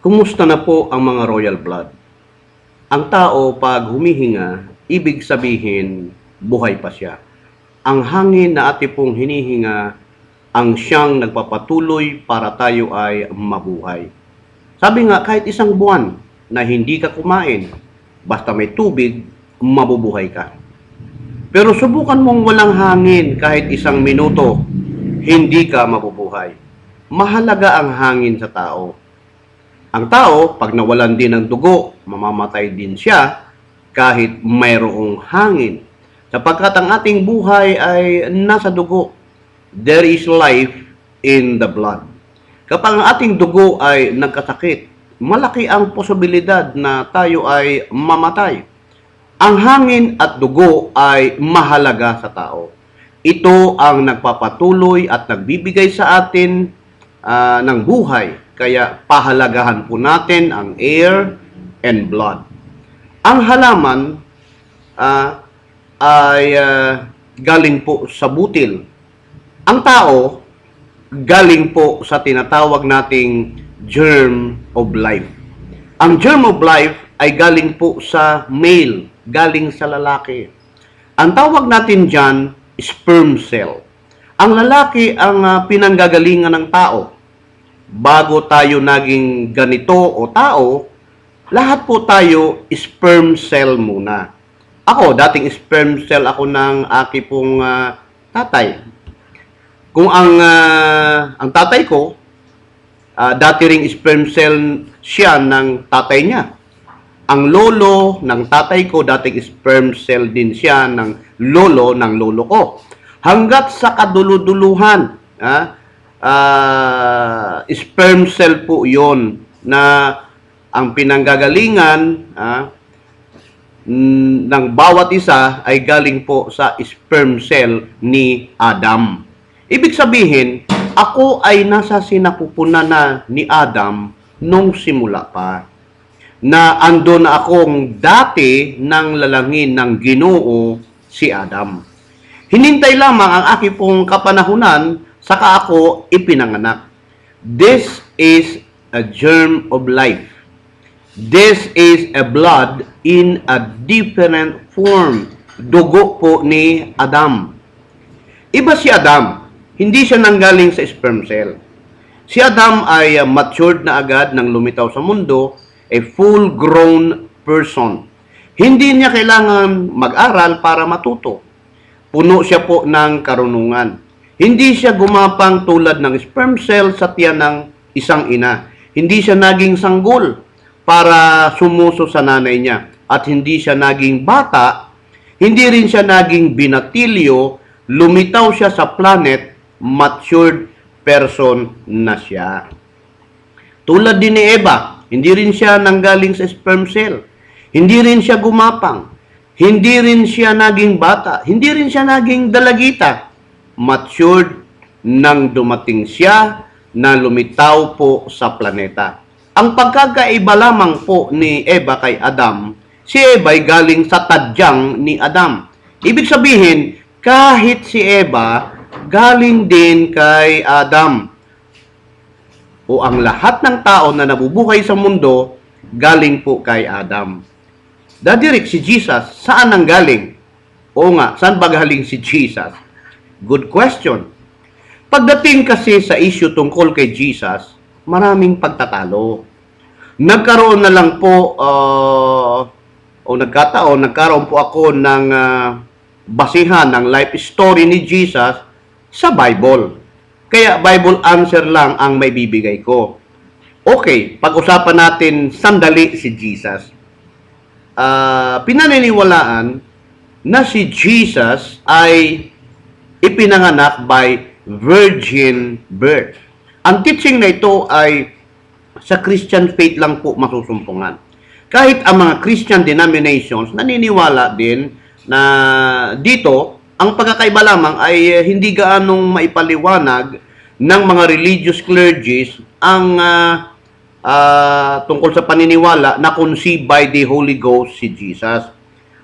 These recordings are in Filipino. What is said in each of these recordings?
Kumusta na po ang mga royal blood? Ang tao pag humihinga, ibig sabihin buhay pa siya. Ang hangin na ati pong hinihinga ang siyang nagpapatuloy para tayo ay mabuhay. Sabi nga, kahit isang buwan na hindi ka kumain, basta may tubig, mabubuhay ka. Pero subukan mong walang hangin kahit isang minuto, hindi ka mabubuhay. Mahalaga ang hangin sa tao. Ang tao, pag nawalan din ng dugo, mamamatay din siya kahit mayroong hangin. Sapagkat ang ating buhay ay nasa dugo. There is life in the blood. Kapag ang ating dugo ay nagkasakit, malaki ang posibilidad na tayo ay mamatay. Ang hangin at dugo ay mahalaga sa tao. Ito ang nagpapatuloy at nagbibigay sa atin ng buhay. Kaya pahalagahan po natin ang air and blood. Ang halaman ay galing po sa butil. Ang tao galing po sa tinatawag nating germ of life. Ang germ of life ay galing po sa male, galing sa lalaki. Ang tawag natin dyan, sperm cell. Ang lalaki ang pinanggagalingan ng tao. Bago tayo naging ganito o tao, lahat po tayo sperm cell muna. Ako, dating sperm cell ako ng aking pong tatay. Kung ang tatay ko, dati ring sperm cell siya ng tatay niya. Ang lolo ng tatay ko, dating sperm cell din siya ng lolo ko. Hanggat sa kaduluduluhan, sperm cell po yon na ang pinanggagalingan ng bawat isa ay galing po sa sperm cell ni Adam. Ibig sabihin, ako ay nasa sinapupunan na ni Adam nung simula pa. Na ando na akong dati ng lalangin ng Ginoo si Adam. Hinintay lamang ang aking pong kapanahunan saka ako ipinanganak. This is a germ of life. This is a blood in a different form. Dugo po ni Adam. Iba si Adam. Hindi siya nanggaling sa sperm cell. Si Adam ay matured na agad nang lumitaw sa mundo, a full-grown person. Hindi niya kailangan mag-aral para matuto. Puno siya po ng karunungan. Hindi siya gumapang tulad ng sperm cell sa tiyan ng isang ina. Hindi siya naging sanggol para sumuso sa nanay niya. At hindi siya naging bata, hindi rin siya naging binatilyo, lumitaw siya sa planet, matured person na siya. Tulad din ni Eva, hindi rin siya nanggaling sa sperm cell. Hindi rin siya gumapang. Hindi rin siya naging bata. Hindi rin siya naging dalagita. Matured nang dumating siya na lumitaw po sa planeta. Ang pagkakaiba lamang po ni Eva kay Adam, si Eva ay galing sa tadyang ni Adam. Ibig sabihin, kahit si Eva, galing din kay Adam. O ang lahat ng tao na nabubuhay sa mundo, galing po kay Adam. Daddy Rick, si Jesus, saan ang galing? O nga, saan ba galing si Jesus? Good question. Pagdating kasi sa issue tungkol kay Jesus, maraming pagtatalo. Nagkaroon na lang po, nagkaroon po ako ng basihan ng life story ni Jesus sa Bible. Kaya Bible answer lang ang may bibigay ko. Okay, pag-usapan natin sandali si Jesus. Pinaniniwalaan na si Jesus ay ipinanganak by virgin birth. Ang teaching na ito ay sa Christian faith lang po masusumpungan. Kahit ang mga Christian denominations naniniwala din na dito, ang pagkakaiba lamang ay hindi gaanong maipaliwanag ng mga religious clergies ang tungkol sa paniniwala na conceived by the Holy Ghost si Jesus.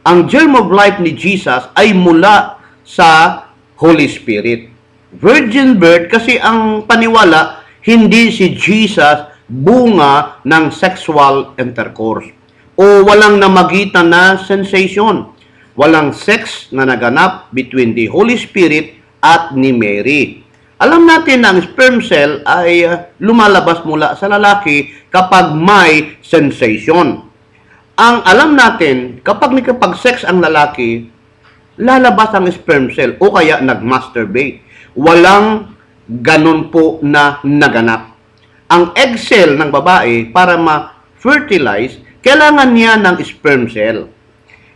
Ang germ of life ni Jesus ay mula sa Holy Spirit. Virgin birth kasi ang paniwala, hindi si Jesus bunga ng sexual intercourse o walang namagitan na sensation. Walang sex na naganap between the Holy Spirit at ni Mary. Alam natin na ang sperm cell ay lumalabas mula sa lalaki kapag may sensation. Ang alam natin, kapag nakapag-sex ang lalaki, lalabas ang sperm cell o kaya nag-masturbate. Walang ganun po na naganap. Ang egg cell ng babae para ma-fertilize, kailangan niya ng sperm cell.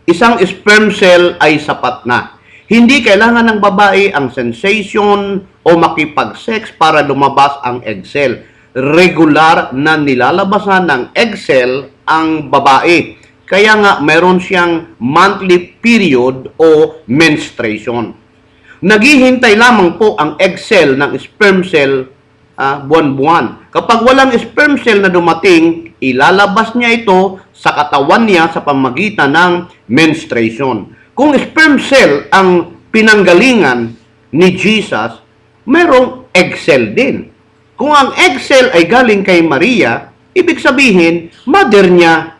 Isang sperm cell ay sapat na. Hindi kailangan ng babae ang sensation o makipag-sex para lumabas ang egg cell. Regular na nilalabasan ng egg cell ang babae. Kaya nga meron siyang monthly period o menstruation. Naghihintay lamang po ang egg cell ng sperm cell buwan-buwan. Kapag walang sperm cell na dumating, ilalabas niya ito sa katawan niya sa pamagitan ng menstruation. Kung sperm cell ang pinanggalingan ni Jesus, merong egg cell din. Kung ang egg cell ay galing kay Maria, ibig sabihin, mother niya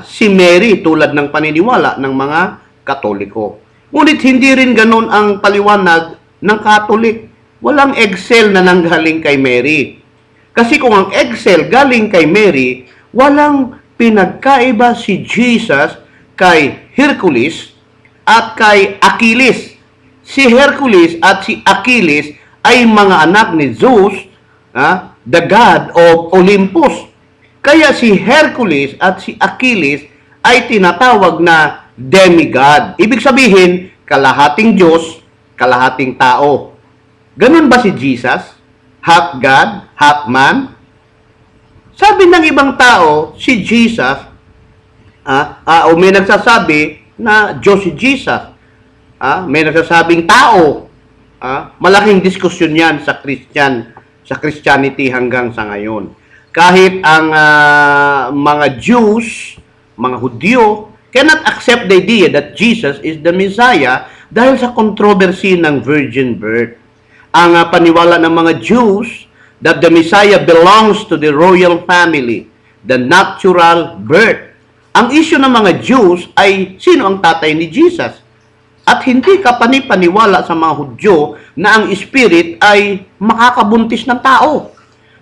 si Mary tulad ng paniniwala ng mga Katoliko. Ngunit hindi rin ganun ang paliwanag ng Katolik. Walang egg cell na nanggaling kay Mary. Kasi kung ang egg cell galing kay Mary, walang pinagkaiba si Jesus kay Hercules at kay Achilles. Si Hercules at si Achilles ay mga anak ni Zeus, the god of Olympus. Kaya si Hercules at si Achilles ay tinatawag na demigod. Ibig sabihin, kalahating Diyos, kalahating tao. Ganun ba si Jesus? Half God, half man? Sabi ng ibang tao, si Jesus, o may nagsasabi na Diyos si Jesus. May nagsasabing tao. Malaking diskusyon yan sa Christianity hanggang sa ngayon. Kahit ang mga Jews, mga Hudyo, cannot accept the idea that Jesus is the Messiah dahil sa controversy ng virgin birth. Ang paniwala ng mga Jews that the Messiah belongs to the royal family, the natural birth. Ang issue ng mga Jews ay sino ang tatay ni Jesus. At hindi ka panipaniwala sa mga Hudyo na ang Spirit ay makakabuntis ng tao.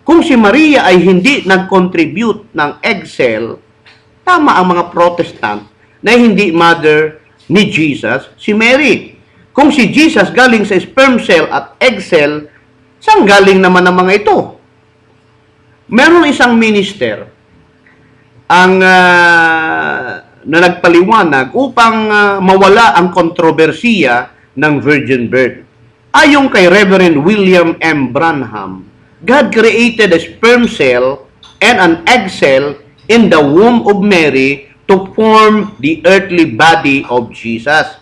Kung si Maria ay hindi nag-contribute ng egg cell, tama ang mga Protestant na hindi mother ni Jesus, si Mary. Kung si Jesus galing sa sperm cell at egg cell, saan galing naman ang mga ito? Meron isang minister na nagpaliwanag upang mawala ang kontrobersiya ng virgin birth. Ayon kay Reverend William M. Branham, God created a sperm cell and an egg cell in the womb of Mary to form the earthly body of Jesus.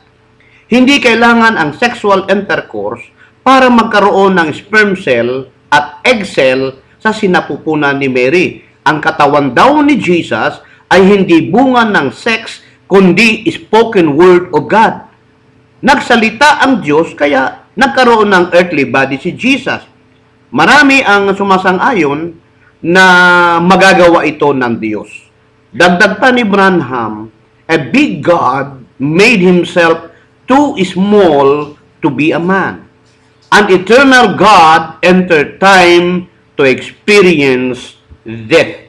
Hindi kailangan ang sexual intercourse para magkaroon ng sperm cell at egg cell sa sinapupunan ni Mary. Ang katawan daw ni Jesus ay hindi bunga ng sex, kundi spoken word of God. Nagsalita ang Diyos, kaya nagkaroon ng earthly body si Jesus. Marami ang sumasang-ayon na magagawa ito ng Diyos. Dagdag pa ni Branham, a big God made himself too small to be a man. An eternal God entered time to experience death.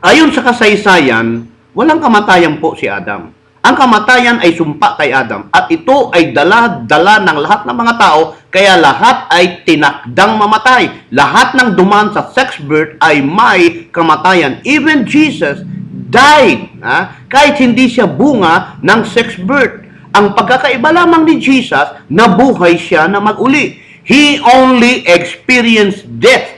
Ayon sa kasaysayan, walang kamatayan po si Adam. Ang kamatayan ay sumpa kay Adam at ito ay dala-dala ng lahat ng mga tao, kaya lahat ay tinakdang mamatay. Lahat ng dumaan sa sex birth ay may kamatayan. Even Jesus died, kahit hindi siya bunga ng sex birth. Ang pagkakaiba lamang ni Jesus, nabuhay siya na mag-uli. He only experienced death,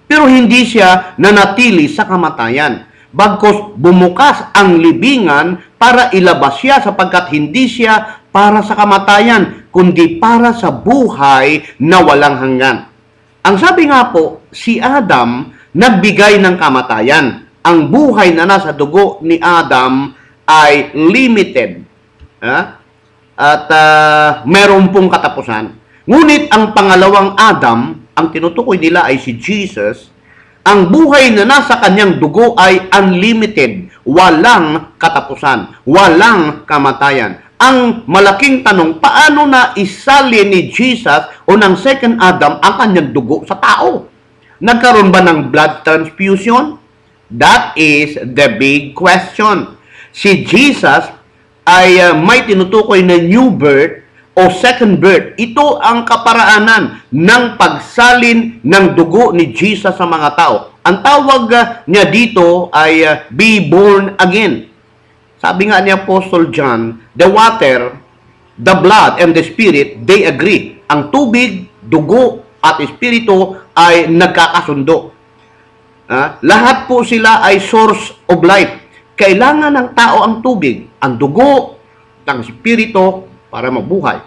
pero hindi siya nanatili sa kamatayan. Bagkus bumukas ang libingan para ilabas siya sapagkat hindi siya para sa kamatayan, kundi para sa buhay na walang hanggan. Ang sabi nga po, si Adam nagbigay ng kamatayan. Ang buhay na nasa dugo ni Adam ay limited. At meron pong katapusan. Ngunit ang pangalawang Adam, ang tinutukoy nila ay si Jesus, ang buhay na nasa kanyang dugo ay unlimited, walang katapusan, walang kamatayan. Ang malaking tanong, paano na isali ni Jesus o ng second Adam ang kanyang dugo sa tao? Nagkaroon ba ng blood transfusion? That is the big question. Si Jesus ay may tinutukoy na new birth o second birth. Ito ang kaparaanan ng pagsalin ng dugo ni Jesus sa mga tao. Ang tawag niya dito ay be born again. Sabi nga ni Apostle John, the water, the blood, and the spirit, they agree. Ang tubig, dugo, at espiritu ay nagkakasundo. Lahat po sila ay source of life. Kailangan ng tao ang tubig, ang dugo, ang espiritu para mabuhay.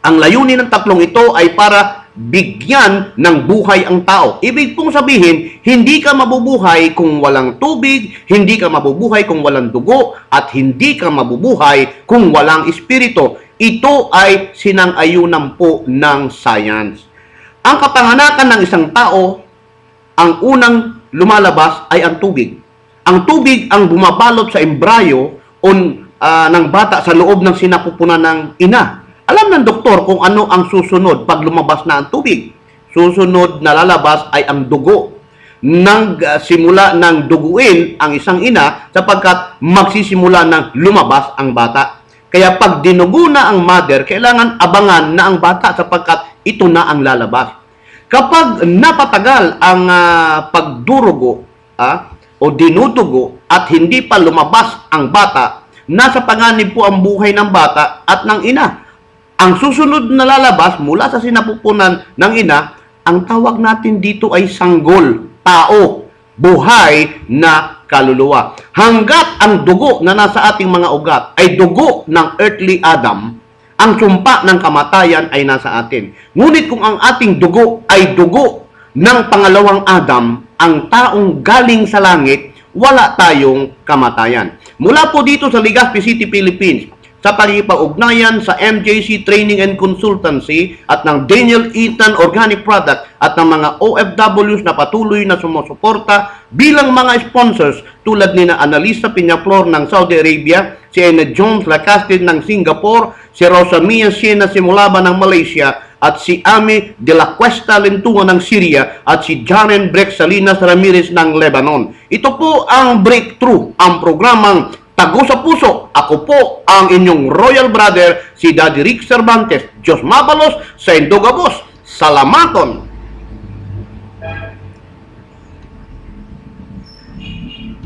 Ang layunin ng tatlong ito ay para bigyan ng buhay ang tao. Ibig pong sabihin, hindi ka mabubuhay kung walang tubig, hindi ka mabubuhay kung walang dugo, at hindi ka mabubuhay kung walang espiritu. Ito ay sinang-ayunan po ng science. Ang kapanganakan ng isang tao, ang unang lumalabas ay ang tubig. Ang tubig ang bumabalot sa embryo ng bata sa loob ng sinapupunan ng ina. Alam ng doktor kung ano ang susunod pag lumabas na ang tubig. Susunod na lalabas ay ang dugo. Simula ng duguin ang isang ina sapagkat magsisimula ng lumabas ang bata. Kaya pag dinugo na ang mother, kailangan abangan na ang bata sapagkat ito na ang lalabas. Kapag napatagal ang pagdurugo o dinudugo at hindi pa lumabas ang bata, nasa panganib po ang buhay ng bata at ng ina. Ang susunod na lalabas mula sa sinapupunan ng ina, ang tawag natin dito ay sanggol, tao, buhay na kaluluwa. Hanggat ang dugo na nasa ating mga ugat ay dugo ng earthly Adam, ang sumpa ng kamatayan ay nasa atin. Ngunit kung ang ating dugo ay dugo ng pangalawang Adam, ang taong galing sa langit, wala tayong kamatayan. Mula po dito sa Legazpi City, Philippines, sa pagkikipag-ugnayan sa MJC Training and Consultancy at ng Daniel Eaton Organic Product at ng mga OFWs na patuloy na sumusuporta bilang mga sponsors tulad ni na Analisa Piñaflor ng Saudi Arabia, si Ena Jones Lacaste ng Singapore, si Rosa Mia Siena Simulaba ng Malaysia, at si Ami de la Cuesta Lentua ng Syria, at si Jaren Breck Salinas Ramirez ng Lebanon. Ito po ang Breakthrough, ang programang Tago sa Puso. Ako po ang inyong Royal Brother, si Daddy Rick Cervantes. Diyos mabalos sa Indogabos. Salamaton!